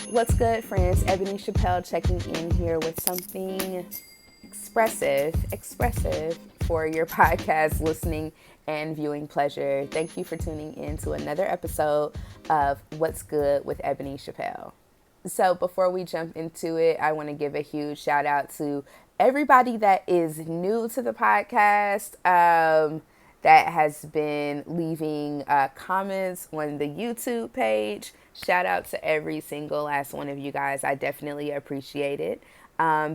What's good, friends? Ebony Chappelle checking in here with something expressive for your podcast listening and viewing pleasure. Thank you for tuning in to another episode of What's Good with Ebony Chappelle. So, before we jump into it, I want to give a huge shout out to everybody that is new to the podcast. That has been leaving comments on the YouTube page. Shout out to every single last one of you guys. I definitely appreciate it.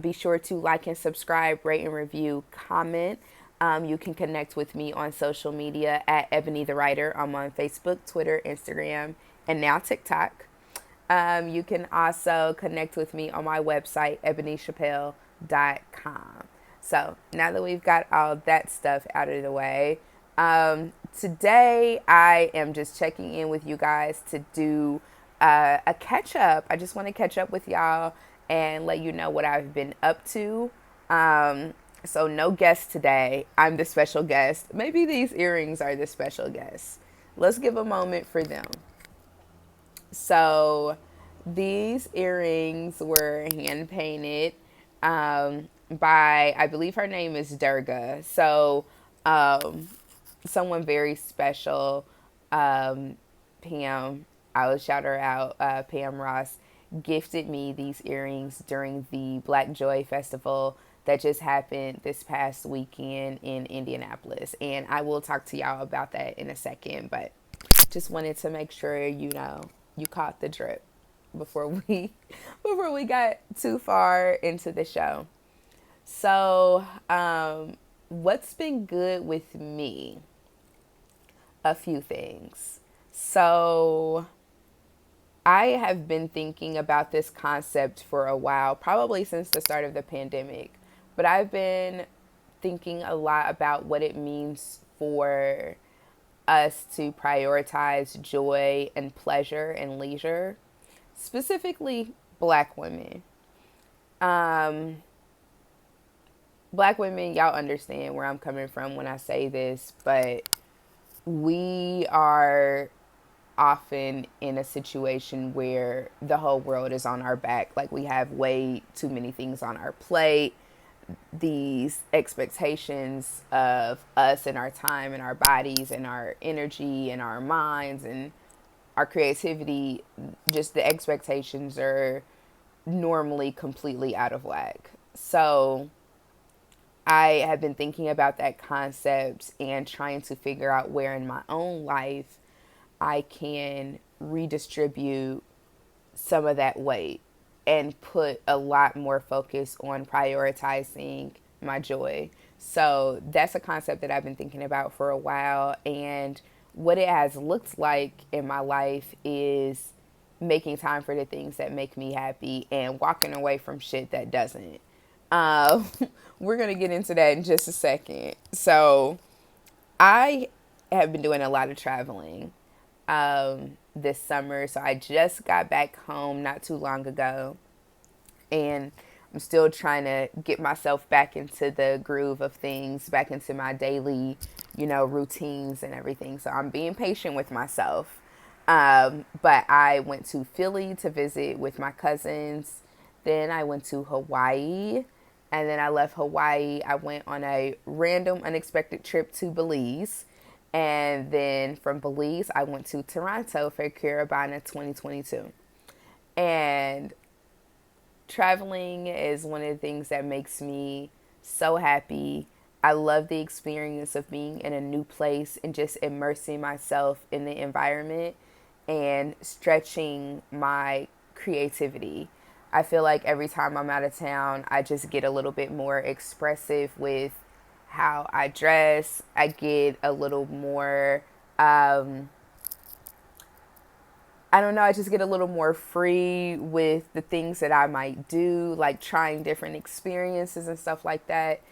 Be sure to like and subscribe, rate and review, comment. You can connect with me on social media at Ebony the Writer. I'm on Facebook, Twitter, Instagram, and now TikTok. You can also connect with me on my website, ebonychappelle.com. So now that we've got all that stuff out of the way, today I am just checking in with you guys to do a catch up. I just want to catch up with y'all and let you know what I've been up to. So no guest today. I'm the special guest. Maybe these earrings are the special guests. Let's give a moment for them. So these earrings were hand painted by, I believe her name is Durga. So someone very special, Pam, I will shout her out, Pam Ross, gifted me these earrings during the Black Joy Festival that just happened this past weekend in Indianapolis. And I will talk to y'all about that in a second, but just wanted to make sure you caught the drip before we before we got too far into the show. So, what's been good with me? A few things. So, I have been thinking about this concept for a while, probably since the start of the pandemic. But I've been thinking a lot about what it means for us to prioritize joy and pleasure and leisure, specifically Black women. Um, Black women, y'all understand where I'm coming from when I say this, but we are often in a situation where the whole world is on our back. Like, we have way too many things on our plate. These expectations of us and our time and our bodies and our energy and our minds and our creativity, just the expectations are normally completely out of whack. So I have been thinking about that concept and trying to figure out where in my own life I can redistribute some of that weight and put a lot more focus on prioritizing my joy. So that's a concept that I've been thinking about for a while. And what it has looked like in my life is making time for the things that make me happy and walking away from shit that doesn't. Um, we're going to get into that in just a second. So I have been doing a lot of traveling this summer. So I just got back home not too long ago, and I'm still trying to get myself back into the groove of things, back into my daily, routines and everything. So I'm being patient with myself. But I went to Philly to visit with my cousins. Then I went to Hawaii. And then I left Hawaii. I went on a random, unexpected trip to Belize. And then from Belize, I went to Toronto for Carabana 2022. And traveling is one of the things that makes me so happy. I love the experience of being in a new place and just immersing myself in the environment and stretching my creativity. I feel like every time I'm out of town, I just get a little bit more expressive with how I dress. I get a little more, I don't know, I just get a little more free with the things that I might do, like trying different experiences and stuff like that.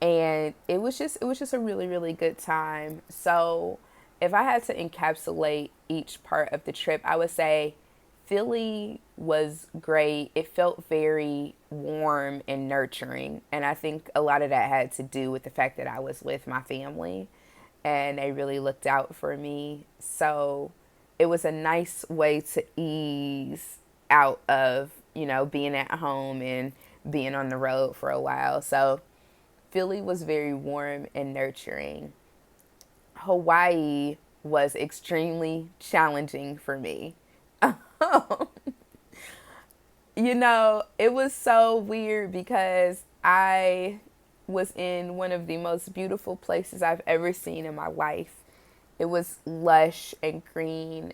And it was just a really, really good time. So if I had to encapsulate each part of the trip, I would say Philly was great. It felt very warm and nurturing. And I think a lot of that had to do with the fact that I was with my family and they really looked out for me. So it was a nice way to ease out of, being at home and being on the road for a while. So Philly was very warm and nurturing. Hawaii was extremely challenging for me. It was so weird because I was in one of the most beautiful places I've ever seen in my life. It was lush and green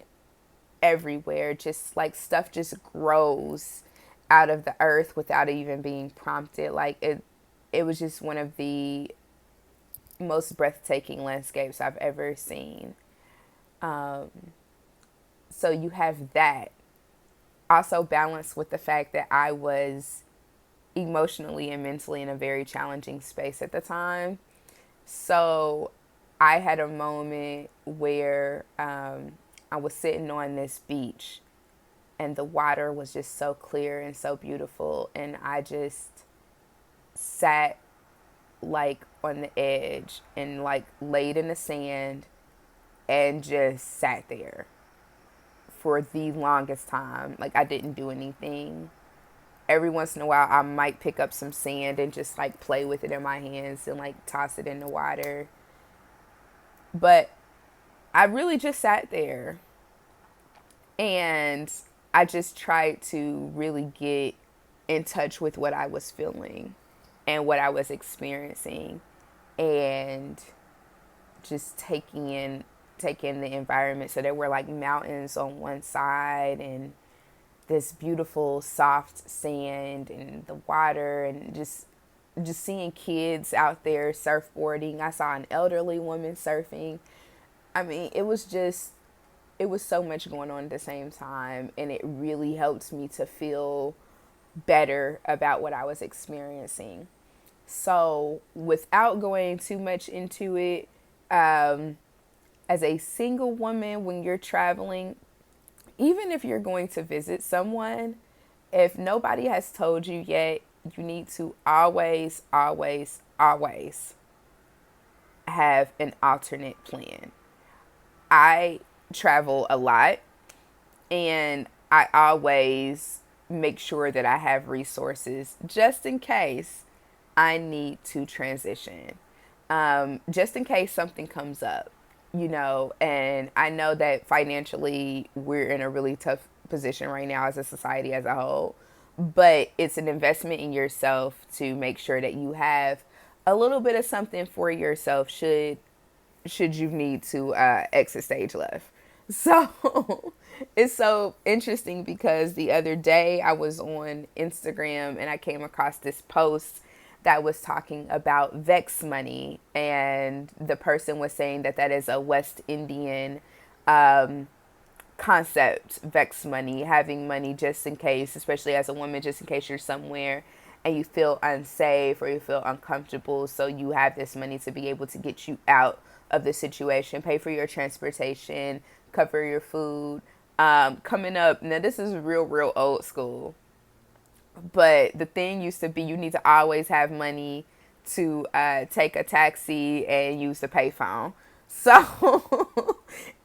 everywhere, just like stuff just grows out of the earth without even being prompted. Like it was just one of the most breathtaking landscapes I've ever seen. Um, so you have that also balanced with the fact that I was emotionally and mentally in a very challenging space at the time. So I had a moment where I was sitting on this beach and the water was just so clear and so beautiful. And I just sat like on the edge and like laid in the sand and just sat there for the longest time. Like I didn't do anything. Every once in a while I might pick up some sand and just like play with it in my hands and like toss it in the water. But I really just sat there and I just tried to really get in touch with what I was feeling and what I was experiencing and just taking the environment. So there were like mountains on one side and this beautiful soft sand and the water and just seeing kids out there surfboarding. I saw an elderly woman surfing. I mean, it was so much going on at the same time, and it really helped me to feel better about what I was experiencing. So, without going too much into it, as a single woman, when you're traveling, even if you're going to visit someone, if nobody has told you yet, you need to always, always, always have an alternate plan. I travel a lot and I always make sure that I have resources just in case I need to transition. Just in case something comes up, and I know that financially we're in a really tough position right now as a society as a whole, but it's an investment in yourself to make sure that you have a little bit of something for yourself should you need to exit stage left. So it's so interesting because the other day I was on Instagram and I came across this post that was talking about Vex money, and the person was saying that is a West Indian concept. Vex money, having money just in case, especially as a woman, just in case you're somewhere and you feel unsafe or you feel uncomfortable, so you have this money to be able to get you out of the situation, pay for your transportation, cover your food. Coming up, now this is real old school, but the thing used to be you need to always have money to take a taxi and use the payphone. So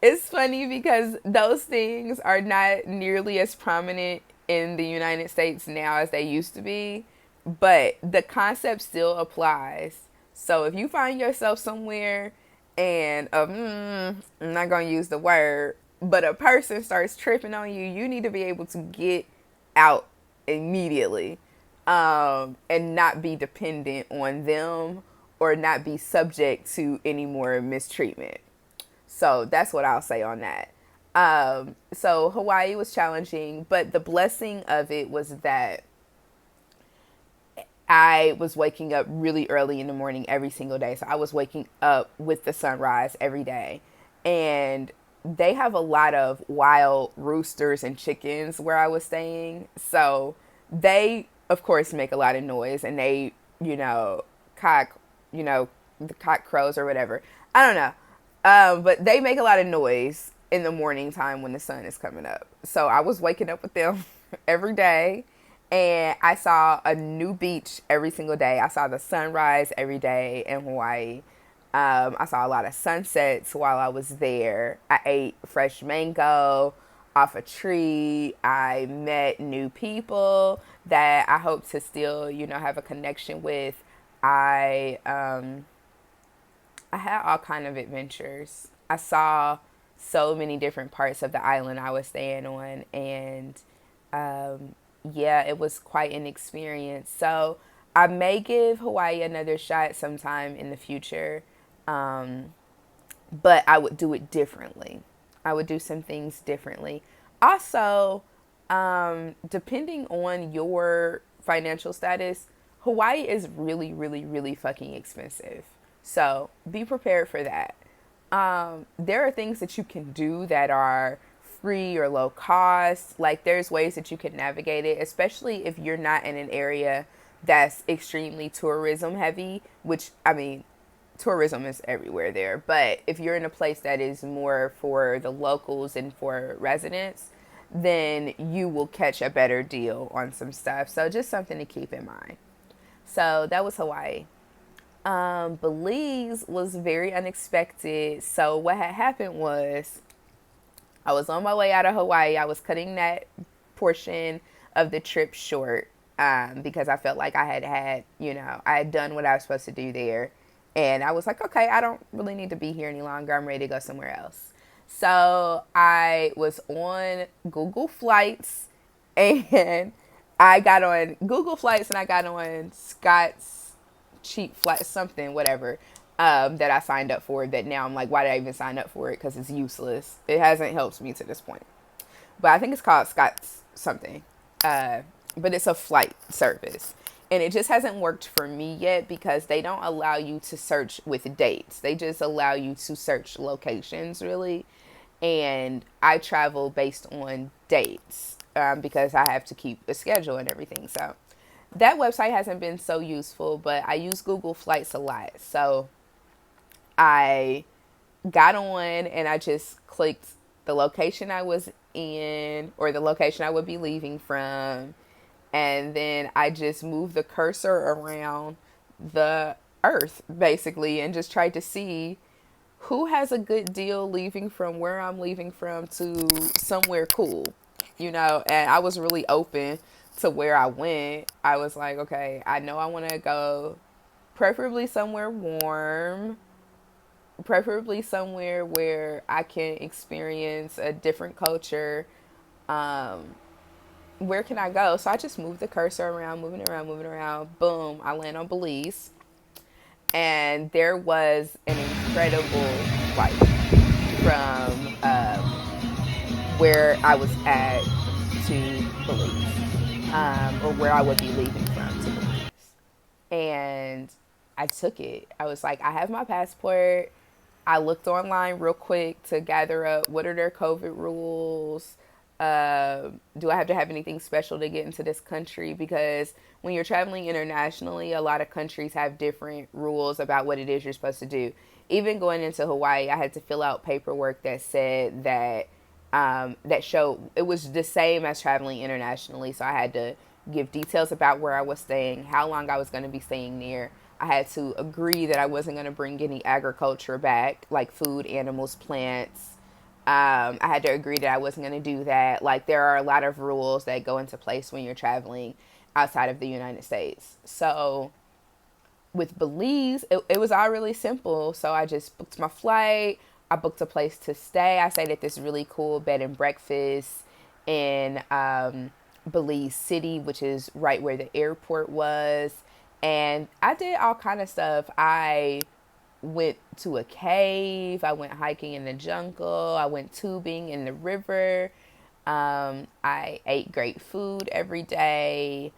it's funny because those things are not nearly as prominent in the United States now as they used to be, but the concept still applies. So if you find yourself somewhere and I'm not going to use the word, but a person starts tripping on you, you need to be able to get out immediately, and not be dependent on them or not be subject to any more mistreatment. So that's what I'll say on that. So Hawaii was challenging, but the blessing of it was that I was waking up really early in the morning every single day. So I was waking up with the sunrise every day. And they have a lot of wild roosters and chickens where I was staying. So they, of course, make a lot of noise, and they, cock, the cock crows or whatever. I don't know. But they make a lot of noise in the morning time when the sun is coming up. So I was waking up with them every day, and I saw a new beach every single day. I saw the sunrise every day in Hawaii. I saw a lot of sunsets while I was there. I ate fresh mango. off a tree. I met new people that I hope to still, have a connection with. I had all kind of adventures. I saw so many different parts of the island I was staying on, and yeah, it was quite an experience. So I may give Hawaii another shot sometime in the future, but I would do it differently. I would do some things differently. Also, depending on your financial status, Hawaii is really, really, really fucking expensive. So be prepared for that. There are things that you can do that are free or low cost. Like there's ways that you can navigate it, especially if you're not in an area that's extremely tourism heavy, which I mean, tourism is everywhere there. But if you're in a place that is more for the locals and for residents, then you will catch a better deal on some stuff. So just something to keep in mind. So that was Hawaii. Belize was very unexpected. So what had happened was I was on my way out of Hawaii. I was cutting that portion of the trip short because I felt like I had done what I was supposed to do there. And I was like, okay, I don't really need to be here any longer. I'm ready to go somewhere else. So I was on Google Flights and I got on Google Flights and I got on Scott's cheap flight, something, whatever, that I signed up for that now I'm like, why did I even sign up for it? Because it's useless. It hasn't helped me to this point. But I think it's called Scott's something. But it's a flight service. And it just hasn't worked for me yet because they don't allow you to search with dates. They just allow you to search locations, really. And I travel based on dates because I have to keep a schedule and everything. So that website hasn't been so useful, but I use Google Flights a lot. So I got on and I just clicked the location I was in or the location I would be leaving from. And then I just moved the cursor around the earth basically and just tried to see who has a good deal leaving from where I'm leaving from to somewhere cool, and I was really open to where I went. I was like, okay, I know I want to go preferably somewhere warm, preferably somewhere where I can experience a different culture. Where can I go? So I just moved the cursor around, moving around, moving around. Boom, I land on Belize. And there was an incredible flight from where I was at to Belize, or where I would be leaving from to Belize. And I took it. I was like, I have my passport. I looked online real quick to gather up what are their COVID rules. Do I have to have anything special to get into this country? Because when you're traveling internationally, a lot of countries have different rules about what it is you're supposed to do. Even going into Hawaii, I had to fill out paperwork that said that that showed it was the same as traveling internationally. So I had to give details about where I was staying, how long I was going to be staying there. I had to agree that I wasn't going to bring any agriculture back, like food, animals, plants. I had to agree that I wasn't going to do that. Like there are a lot of rules that go into place when you're traveling outside of the United States. So with Belize, it was all really simple. So I just booked my flight. I booked a place to stay. I stayed at this really cool bed and breakfast in Belize City, which is right where the airport was. And I did all kind of stuff. I went to a cave. I went hiking in the jungle. I went tubing in the river. I ate great food every day.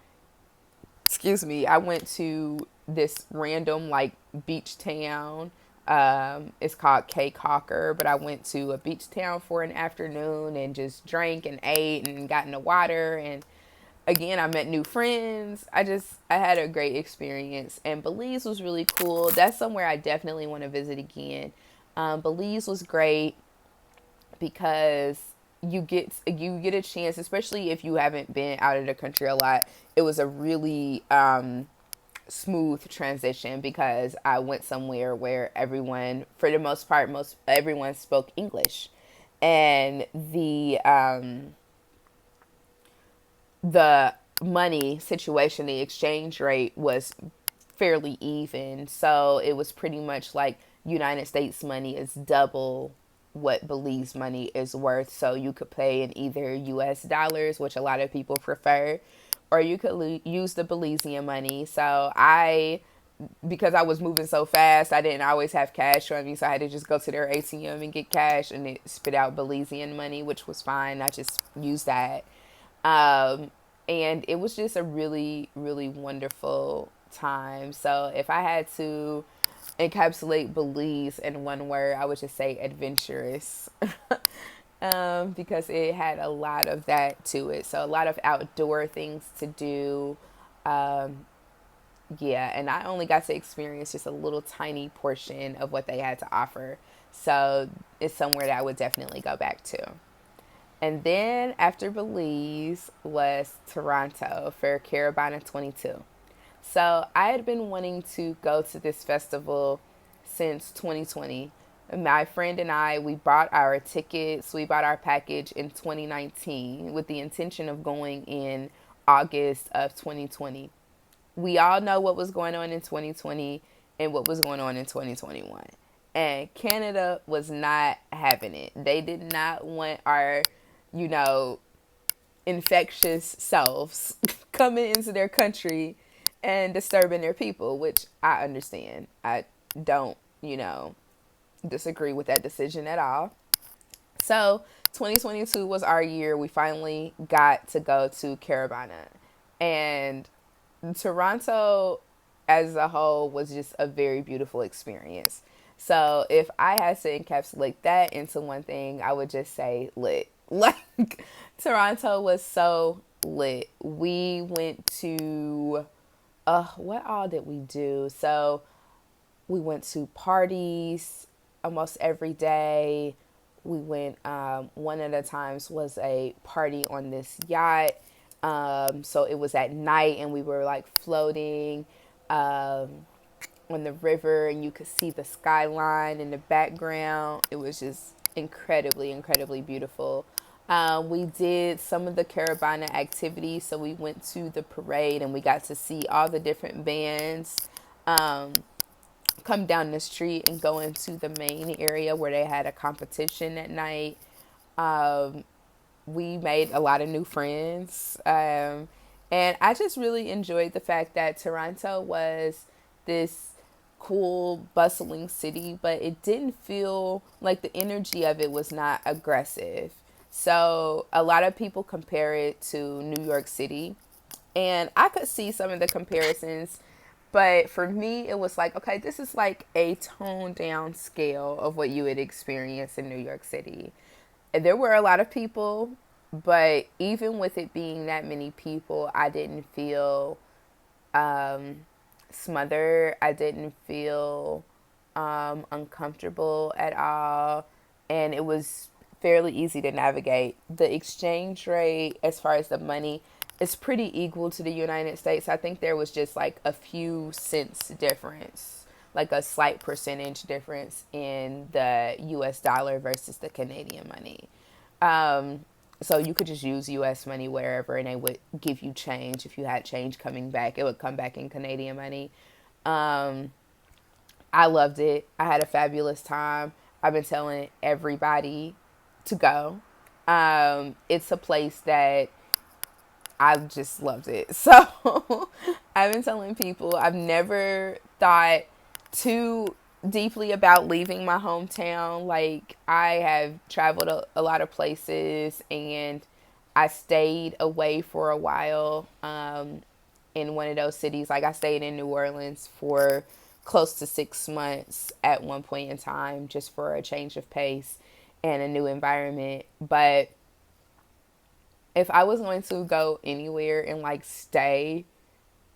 Excuse me. I went to this random like beach town. It's called Cape Hawker, but I went to a beach town for an afternoon and just drank and ate and got in the water. And again, I met new friends. I had a great experience, and Belize was really cool. That's somewhere I definitely want to visit again. Belize was great because you get a chance, especially if you haven't been out of the country a lot. It was a really smooth transition because I went somewhere where everyone, for the most part, everyone spoke English. and the money situation, the exchange rate was fairly even. So it was pretty much like United States money is double what Belize money is worth. So you could pay in either US dollars, which a lot of people prefer, or you could use the Belizean money. So because I was moving so fast, I didn't always have cash on me. So I had to just go to their ATM and get cash, and it spit out Belizean money, which was fine. I just used that. Um, and it was just a really, really wonderful time. So if I had to encapsulate Belize in one word, I would just say adventurous. Because it had a lot of that to it. So a lot of outdoor things to do. Um, yeah, and I only got to experience just a little tiny portion of what they had to offer. So it's somewhere that I would definitely go back to. And then after Belize was Toronto for Carabana 22. So I had been wanting to go to this festival since 2020. My friend and I, we bought our tickets, we bought our package in 2019 with the intention of going in August of 2020. We all know what was going on in 2020 and what was going on in 2021. And Canada was not having it. They did not want our, you know, infectious selves coming into their country and disturbing their people, which I understand. I don't, disagree with that decision at all. So 2022 was our year. We finally got to go to Carabana. And Toronto as a whole was just a very beautiful experience. So if I had to encapsulate that into one thing, I would just say lit. Like Toronto was so lit. We went to what all did we do? So we went to parties almost every day. We went, one of the times was a party on this yacht. So it was at night and we were like floating on the river and you could see the skyline in the background. It was just incredibly, incredibly beautiful. We did some of the Carabana activities. So we went to the parade and we got to see all the different bands come down the street and go into the main area where they had a competition at night. Um, we made a lot of new friends. And I just really enjoyed the fact that Toronto was this cool, bustling city, but it didn't feel like the energy of it was not aggressive. So a lot of people compare it to New York City. And I could see some of the comparisons, but for me, it was like, okay, this is like a toned down scale of what you would experience in New York City. And there were a lot of people, but even with it being that many people, I didn't feel smothered. I didn't feel uncomfortable at all. And it was fairly easy to navigate. The exchange rate, as far as the money, is pretty equal to the United States. I think there was just like a few cents difference, like a slight percentage difference in the US dollar versus the Canadian money. So you could just use US money wherever and they would give you change. If you had change coming back, it would come back in Canadian money. Um, I loved it. I had a fabulous time. I've been telling everybody to go. It's a place that I just loved it. So I've been telling people I've never thought too deeply about leaving my hometown. Like I have traveled a lot of places and I stayed away for a while in one of those cities. Like I stayed in New Orleans for close to 6 months at one point in time just for a change of pace and a new environment. But if I was going to go anywhere and like stay,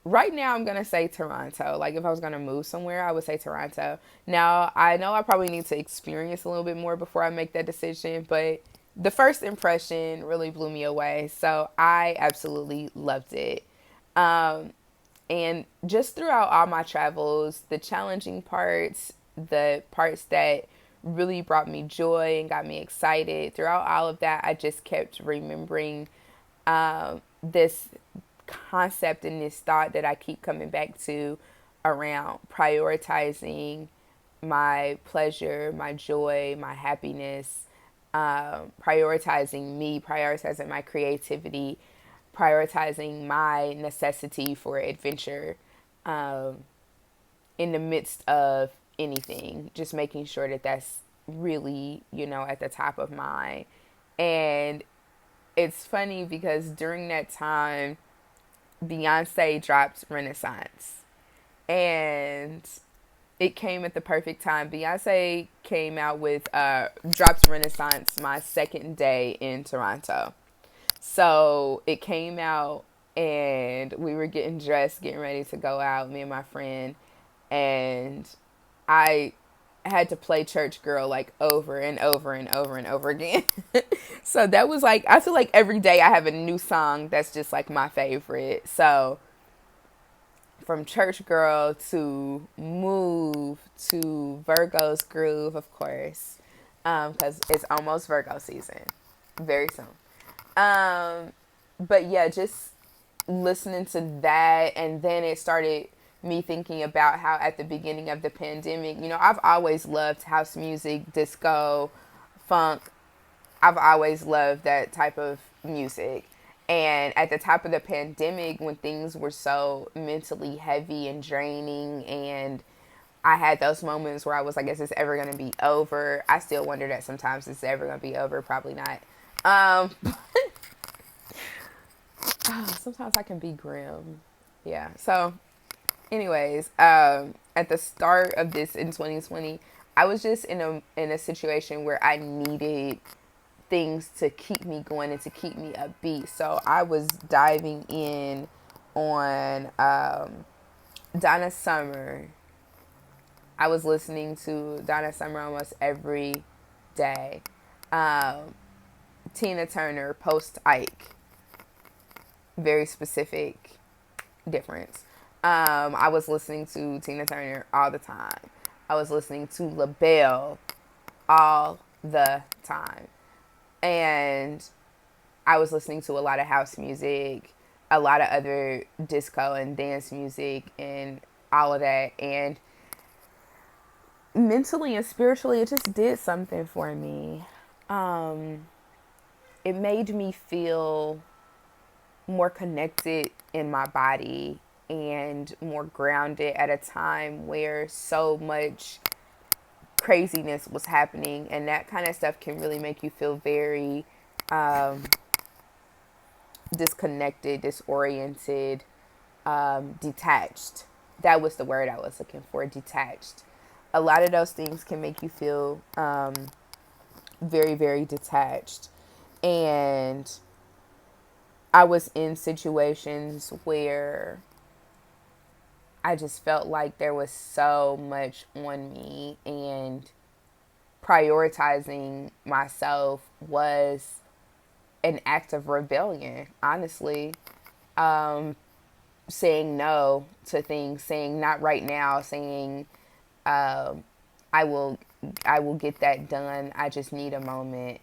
right now I'm going to say Toronto. Like if I was going to move somewhere, I would say Toronto. Now, I know I probably need to experience a little bit more before I make that decision, but the first impression really blew me away. So I absolutely loved it. Um, and just throughout all my travels, the challenging parts, the parts that really brought me joy and got me excited. Throughout all of that, I just kept remembering this concept and this thought that I keep coming back to around prioritizing my pleasure, my joy, my happiness, prioritizing me, prioritizing my creativity, prioritizing my necessity for adventure in the midst of anything, just making sure that that's really, at the top of mind. And it's funny because during that time, Beyonce dropped Renaissance. And it came at the perfect time. Beyonce came out with dropped Renaissance my second day in Toronto. So it came out and we were getting dressed, getting ready to go out, me and my friend, and I had to play Church Girl like over and over and over and over again. So that was like, I feel like every day I have a new song that's just like my favorite. So from Church Girl to Move to Virgo's Groove, of course, because it's almost Virgo season, very soon. But yeah, just listening to that, and then it started me thinking about how at the beginning of the pandemic, I've always loved house music, disco, funk. I've always loved that type of music. And at the top of the pandemic, when things were so mentally heavy and draining, and I had those moments where I was like, is this ever going to be over? I still wonder that sometimes. It's ever going to be over? Probably not. Sometimes I can be grim. Yeah. So anyways, at the start of this in 2020, I was just in a situation where I needed things to keep me going and to keep me upbeat. So I was diving in on Donna Summer. I was listening to Donna Summer almost every day. Tina Turner, post Ike. Very specific difference. I was listening to Tina Turner all the time. I was listening to LaBelle all the time. And I was listening to a lot of house music, a lot of other disco and dance music and all of that. And mentally and spiritually, it just did something for me. It made me feel more connected in my body and more grounded at a time where so much craziness was happening, and that kind of stuff can really make you feel very disconnected, disoriented, detached. That was the word I was looking for, detached. A lot of those things can make you feel very, very detached. And I was in situations where I just felt like there was so much on me, and prioritizing myself was an act of rebellion, honestly. Saying no to things, saying not right now, saying I will get that done. I just need a moment.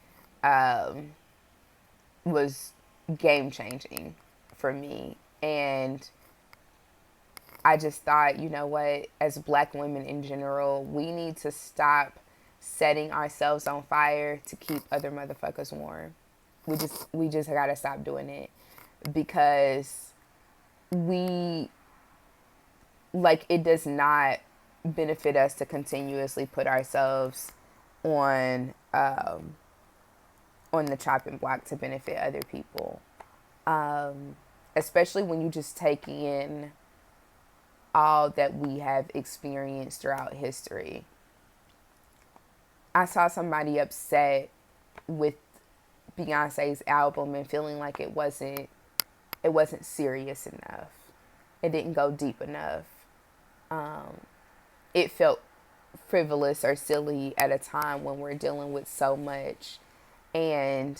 Was game changing for me. And I just thought, you know what, as Black women in general, we need to stop setting ourselves on fire to keep other motherfuckers warm. We just gotta stop doing it, because it does not benefit us to continuously put ourselves on the chopping block to benefit other people. Especially when you just take in all that we have experienced throughout history. I saw somebody upset with Beyonce's album and feeling like it wasn't serious enough. It didn't go deep enough. It felt frivolous or silly at a time when we're dealing with so much. And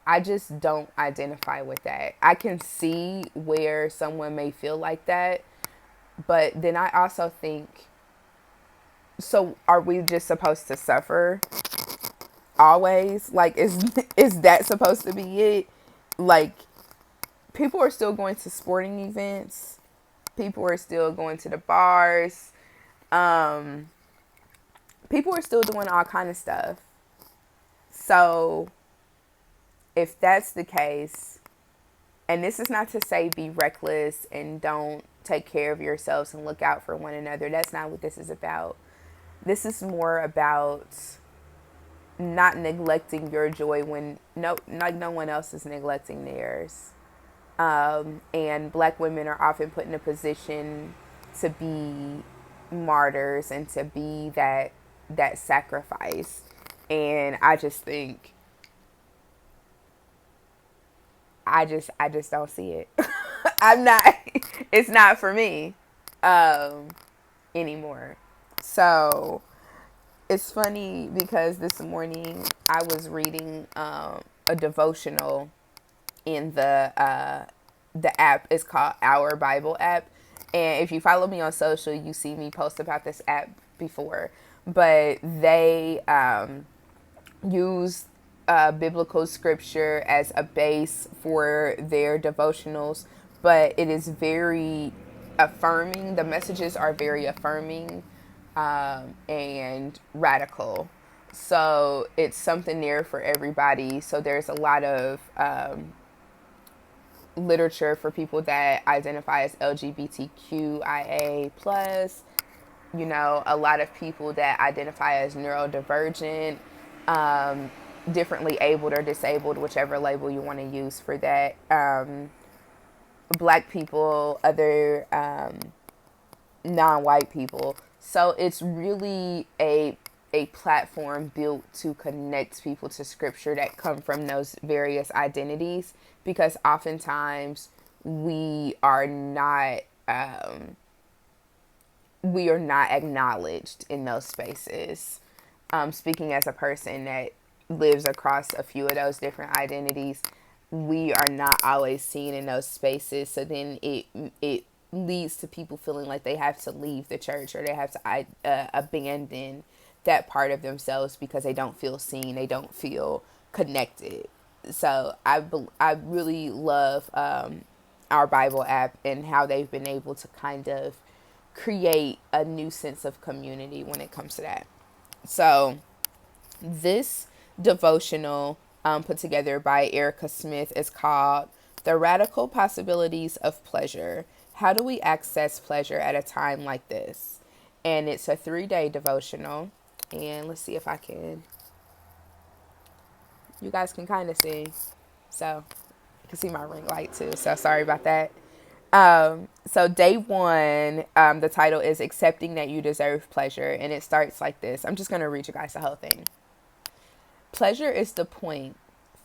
I just don't identify with that. I can see where someone may feel like that, but then I also think So are we just supposed to suffer always? Like, is that supposed to be it? Like, people are still going to sporting events. People are still going to the bars. Um, People are still doing all kind of stuff. So if that's the case, and this is not to say be reckless and don't take care of yourselves and look out for one another. That's not what this is about. This is more about not neglecting your joy when no one else is neglecting theirs. And black women are often put in a position to be martyrs and to be that sacrifice. And I just think I just don't see it. I'm not it's not for me um anymore. So it's funny because this morning I was reading a devotional in the app. Is called Our Bible app. And if you follow me on social, you see me post about this app before. But they use biblical scripture as a base for their devotionals, but it is very affirming. The messages are very affirming and radical. So it's something there for everybody. So there's a lot of literature for people that identify as LGBTQIA plus. You know, a lot of people that identify as neurodivergent, um, differently abled or disabled, whichever label you want to use for that. Black people, other non-white people. So it's really a platform built to connect people to scripture that come from those various identities, because oftentimes we are not we are not acknowledged in those spaces. Speaking as a person that lives across a few of those different identities, we are not always seen in those spaces. So then it leads to people feeling like they have to leave the church, or they have to abandon that part of themselves because they don't feel seen, they don't feel connected. So I really love our Bible app and how they've been able to kind of create a new sense of community when it comes to that. So this devotional, put together by Erica Smith, is called The Radical Possibilities of Pleasure. How do we access pleasure at a time like this? And it's a 3-day devotional. And let's see if I can, you guys can kind of see. So you can see my ring light too. So sorry about that. So day one, the title is Accepting That You Deserve Pleasure. And it starts like this. I'm just going to read you guys the whole thing. Pleasure is the point.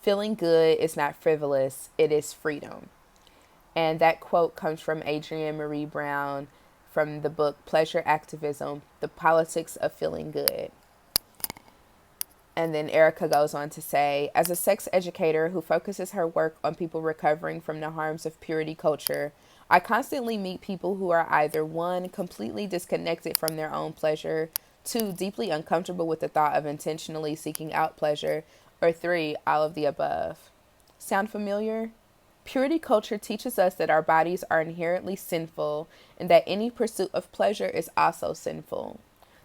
Feeling good is not frivolous. It is freedom. And that quote comes from Adrienne Marie Brown from the book Pleasure Activism, The Politics of Feeling Good. And then Erica goes on to say, as a sex educator who focuses her work on people recovering from the harms of purity culture, I constantly meet people who are either 1, completely disconnected from their own pleasure, 2, deeply uncomfortable with the thought of intentionally seeking out pleasure, or 3, all of the above. Sound familiar? Purity culture teaches us that our bodies are inherently sinful and that any pursuit of pleasure is also sinful.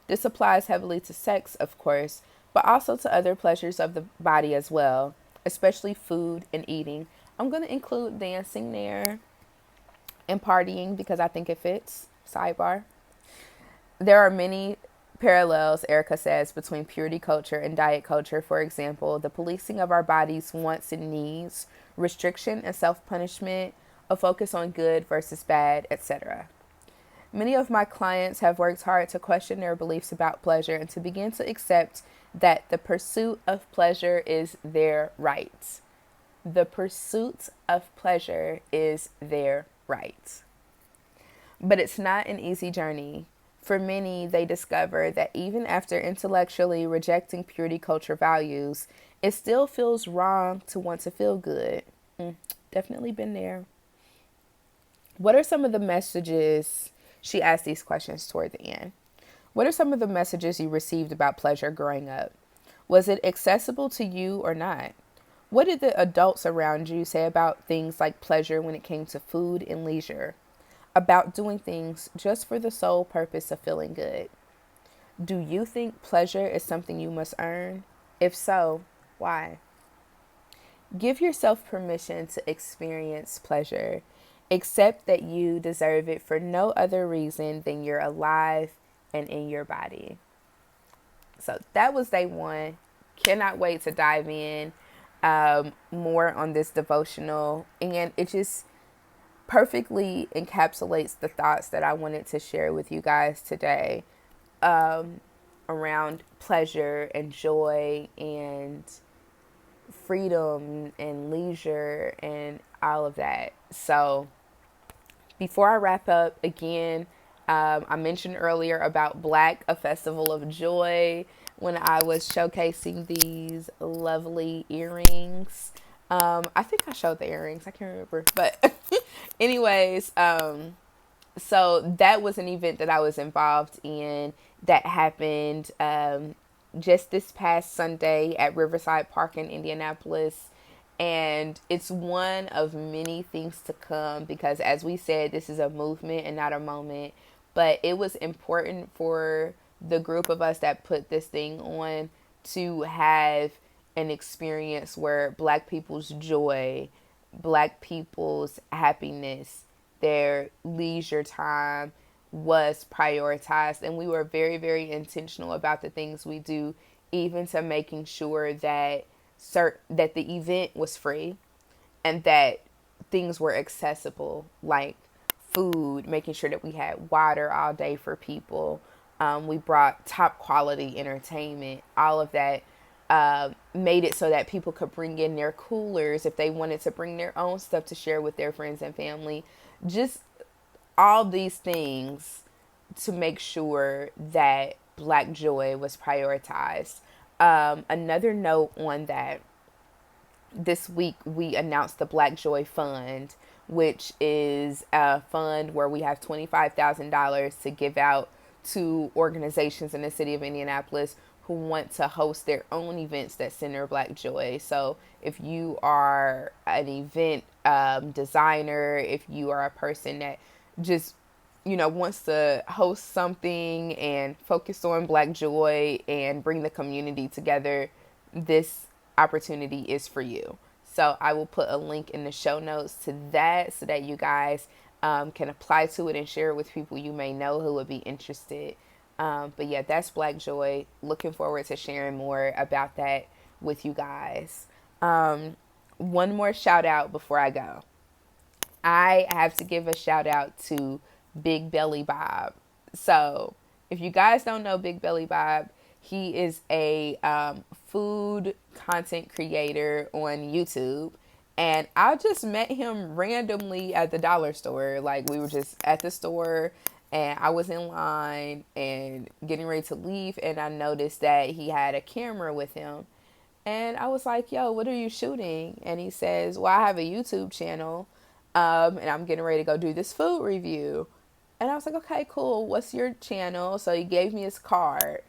This applies heavily to sex, of course, but also to other pleasures of the body as well, especially food and eating. I'm going to include dancing there and partying because I think it fits. Sidebar. There are many parallels, Erica says, between purity culture and diet culture. For example, the policing of our bodies' wants and needs, restriction and self-punishment, a focus on good versus bad, etc. Many of my clients have worked hard to question their beliefs about pleasure and to begin to accept that the pursuit of pleasure is their right. The pursuit of pleasure is their right. But it's not an easy journey. For many, they discover that even after intellectually rejecting purity culture values, it still feels wrong to want to feel good. Definitely been there. What are some of the messages? She asked these questions toward the end. What are some of the messages you received about pleasure growing up? Was it accessible to you or not? What did the adults around you say about things like pleasure when it came to food and leisure? About doing things just for the sole purpose of feeling good? Do you think pleasure is something you must earn? If so, why? Give yourself permission to experience pleasure. Accept that you deserve it for no other reason than you're alive and in your body. So that was day one. Cannot wait to dive in more on this devotional. And it just perfectly encapsulates the thoughts that I wanted to share with you guys today around pleasure and joy and freedom and leisure and all of that. So before I wrap up, again, I mentioned earlier about Black, a festival of joy, when I was showcasing these lovely earrings. I think I showed the earrings. I can't remember. But anyways, so that was an event that I was involved in that happened just this past Sunday at Riverside Park in Indianapolis. And it's one of many things to come because, as we said, this is a movement and not a moment. But it was important for the group of us that put this thing on to have an experience where Black people's joy, Black people's happiness, their leisure time was prioritized. And we were very, very intentional about the things we do, even to making sure that that the event was free and that things were accessible, like food, making sure that we had water all day for people. We brought top quality entertainment. All of that made it so that people could bring in their coolers if they wanted to bring their own stuff to share with their friends and family. Just all these things to make sure that Black joy was prioritized. Another note on that, this week we announced the Black Joy Fund, which is a fund where we have $25,000 to give out to organizations in the city of Indianapolis who want to host their own events that center Black joy. So if you are an event designer, if you are a person that just wants to host something and focus on Black joy and bring the community together, this opportunity is for you. So I will put a link in the show notes to that so that you guys can apply to it and share it with people you may know who would be interested. But yeah, that's Black joy. Looking forward to sharing more about that with you guys. One more shout out before I go. I have to give a shout out to Big Belly Bob. So if you guys don't know Big Belly Bob, he is a food content creator on YouTube. And I just met him randomly at the dollar store. Like, we were just at the store and I was in line and getting ready to leave. And I noticed that he had a camera with him. And I was like, yo, what are you shooting? And he says, well, I have a YouTube channel and I'm getting ready to go do this food review. And I was like, okay, cool. What's your channel? So he gave me his card.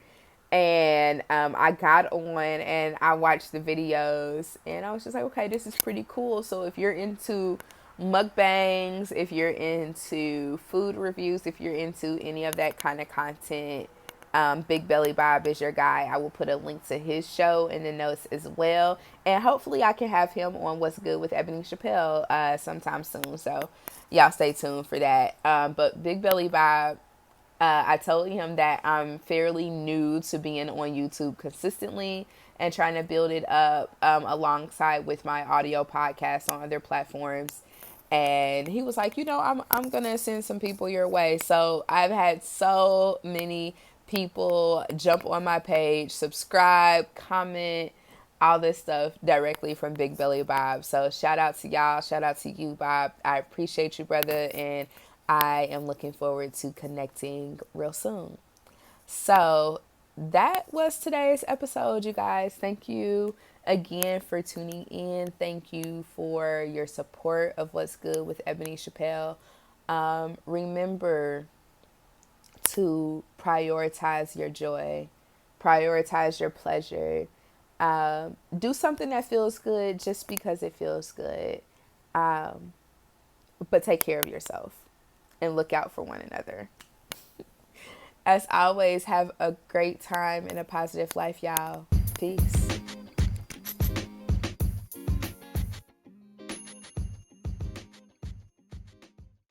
And I got on and I watched the videos. And I was just like, okay, this is pretty cool. So if you're into mukbangs, if you're into food reviews, if you're into any of that kind of content, Big Belly Bob is your guy. I will put a link to his show in the notes as well. And hopefully I can have him on What's Good with Ebony Chappelle sometime soon. So y'all stay tuned for that. But Big Belly Bob, I told him that I'm fairly new to being on YouTube consistently and trying to build it up alongside with my audio podcast on other platforms. And he was like, I'm going to send some people your way. So I've had so many people jump on my page, subscribe, comment, all this stuff directly from Big Belly Bob. So shout out to y'all. Shout out to you, Bob. I appreciate you, brother. And I am looking forward to connecting real soon. So that was today's episode, you guys. Thank you again for tuning in. Thank you for your support of What's Good with Ebony Chappelle. Remember to prioritize your joy, prioritize your pleasure. Do something that feels good just because it feels good. Um, but take care of yourself and look out for one another. As always, have a great time and a positive life, y'all. Peace.